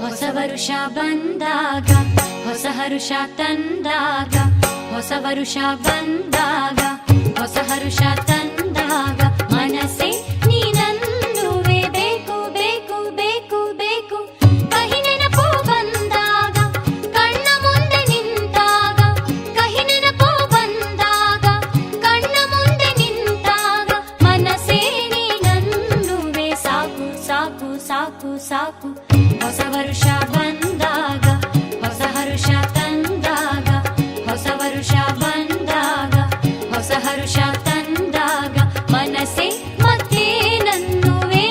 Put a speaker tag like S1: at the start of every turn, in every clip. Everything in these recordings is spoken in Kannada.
S1: ಹೊಸ ವರುಷ ಬಂದಾಗ ಹೊಸ ಹರುಷ ತಂದಾಗ, ಹೊಸ ವರುಷ ಬಂದಾಗ ಹೊಸ ಹರುಷ ತಂದಾಗ, ಮನಸ್ಸೇ ನೀನನ್ನುವೆ ಬೇಕು ಬೇಕು ಬೇಕು ಬೇಕು. ಕಹಿ ನೆನಪು ಬಂದಾಗ ಕಣ್ಣ ಮುಂದೆ ನಿಂತಾಗ, ಕಹಿ ನೆನಪು ಬಂದಾಗ ಕಣ್ಣ ಮುಂದೆ ನಿಂತಾಗ, ಮನಸ್ಸೇ ನೀನನ್ನುವೆ ಸಾಕು ಸಾಕು ಸಾಕು ಸಾಕು. ಹೊಸ ವರುಷ ಬಂದಾಗ ಹೊಸ ಹರುಷ ತಂದಾಗ, ಹೊಸ ವರುಷ ಬಂದಾಗ ಹೊಸ ಹರುಷ ತಂದಾಗ, ಮನಸ್ಸೇ ಮತ್ತೆ ನನ್ನುವೇ.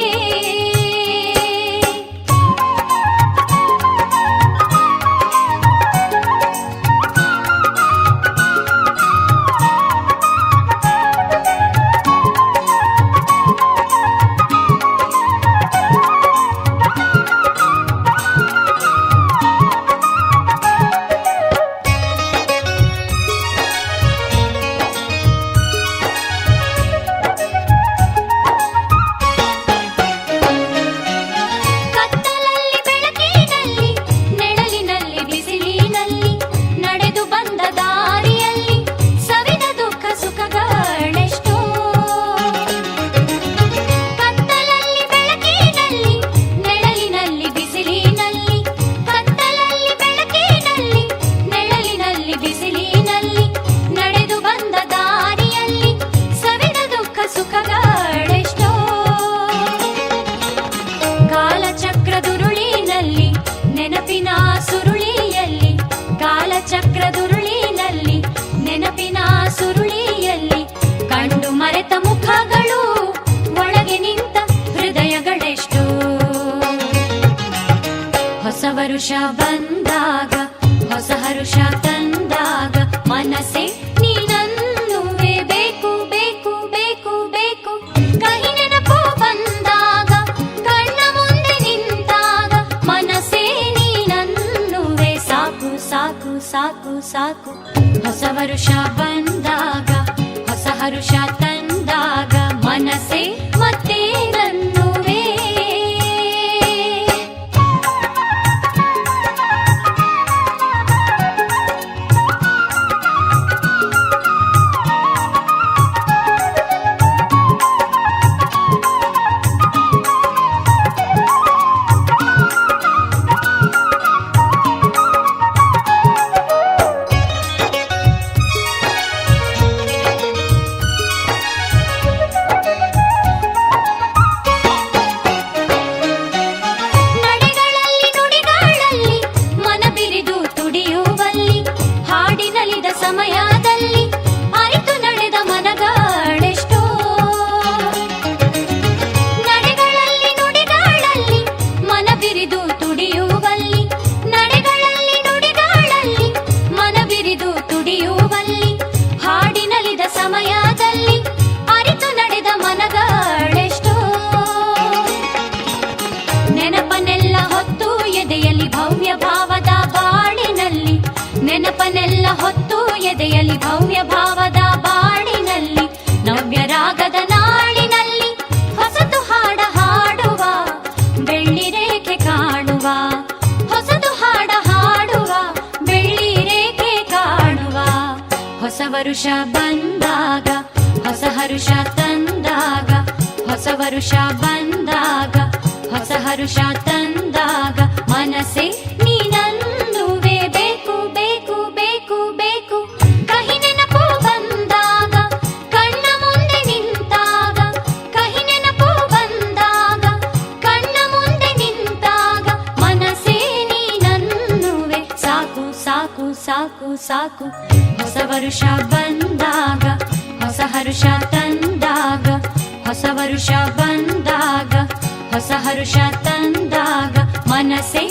S1: ಚಕ್ರದುರುಳಿನಲ್ಲಿ ನೆನಪಿನ ಸುರುಳಿಯಲ್ಲಿ ಕಂಡು ಮರೆತ ಮುಖಗಳು, ಒಳಗೆ ನಿಂತ ಹೃದಯಗಳೆಷ್ಟು. ಹೊಸ ವರುಷ ಬಂದಾಗ ಹೊಸ ಹರುಷ ತಂದಾಗ, ಮನಸ್ಸೇ ನೀನನ್ನುವೆ ಬೇಕು ಬೇಕು ಬೇಕು ಬೇಕು. ಕಹಿ ನೆನಪು ಬಂದಾಗ ಕಣ್ಣ ಮುಂದೆ ನಿಂತಾಗ, ಮನಸ್ಸೇ ನೀನನ್ನುವೆ ಸಾಕು ಸಾಕು ಸಾಕು ಸಾಕು. ಹೊಸ ವರುಷ ಬಂದಾಗ ಹೊಸ ಹರುಷ ತಂದಾಗ, ಮನಸ್ಸೇ ಮತ್ತೆ ನನ್ನುವೇ. ಸಮಯದಲ್ಲಿ ಅರಿತು ನಡೆದ ಮನಗಳೆಷ್ಟೋ, ನಡೆಗಳಲ್ಲಿ ನುಡಿಗಳಲ್ಲಿ ಮನ ಬಿರಿದು ತುಡಿಯುವಲ್ಲಿ, ನಡೆಗಳಲ್ಲಿ ನುಡಿಗಳಲ್ಲಿ ಮನ ಬಿರಿದು ತುಡಿಯುವಲ್ಲಿ, ಹಾಡಿನಲಿದ ಸಮಯದಲ್ಲಿ ಅರಿತು ನಡೆದ ಮನಗಳೆಷ್ಟೋ. ನೆನಪನೆಲ್ಲ ಹೊತ್ತು ಎದೆಯಲ್ಲಿ ಭವ್ಯ ಭಾವದ ಬಾಳಿನಲ್ಲಿ, ನೆನಪನೆಲ್ಲ ಹೊತ್ತು ಎದೆಯಲ್ಲಿ ಭವ್ಯ ಭಾವದ ಬಾಳಿನಲ್ಲಿ, ನವ್ಯ ರಾಗದ ನಾಳಿನಲ್ಲಿ ಹೊಸತು ಹಾಡ ಹಾಡುವ, ಬೆಳ್ಳಿ ರೇಖೆ ಕಾಣುವ, ಹೊಸತು ಹಾಡ ಹಾಡುವ, ಬೆಳ್ಳಿ ರೇಖೆ ಕಾಣುವ. ಹೊಸ ವರುಷ ಬಂದಾಗ ಹೊಸ ಹರುಷ ತಂದಾಗ, ಹೊಸ ವರುಷ ಬಂದಾಗ ಹೊಸ ಹರುಷ ತಂದಾಗ, ಮನಸ್ಸೇ ನೀನನ್ನುವೆ ಬೇಕು ಬೇಕು ಬೇಕು ಬೇಕು. ಕಹಿ ನೆನಪು ಬಂದಾಗ ಕಣ್ಣ ಮುಂದೆ ನಿಂತಾಗ, ಕಹಿ ನೆನಪು ಬಂದಾಗ ಕಣ್ಣ ಮುಂದೆ ನಿಂತಾಗ, ಮನಸ್ಸೇ ನೀನನ್ನುವೆ ಸಾಕು ಸಾಕು ಸಾಕು ಸಾಕು. ಹೊಸ ವರುಷ ಬಂದಾಗ ಹೊಸ ಹರುಷ ತಂದಾಗ, ಹೊಸ ವರುಷ ಬಂದಾಗ ಹೊಸ ಹರುಷ ತಂದಾಗ, ಮನಸ್ಸೇ